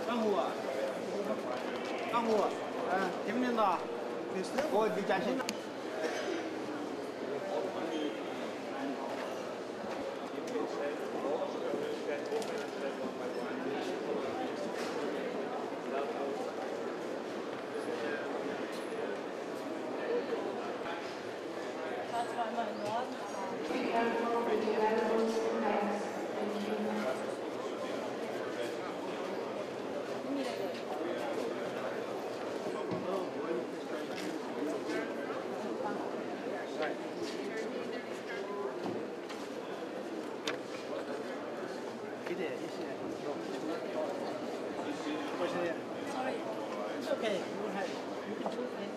干活啊，干活，听不听到？我你加薪了。That's why my God. Be careful with the animals' legs. Thank you. Sorry. It's okay. Go ahead. You can choose it.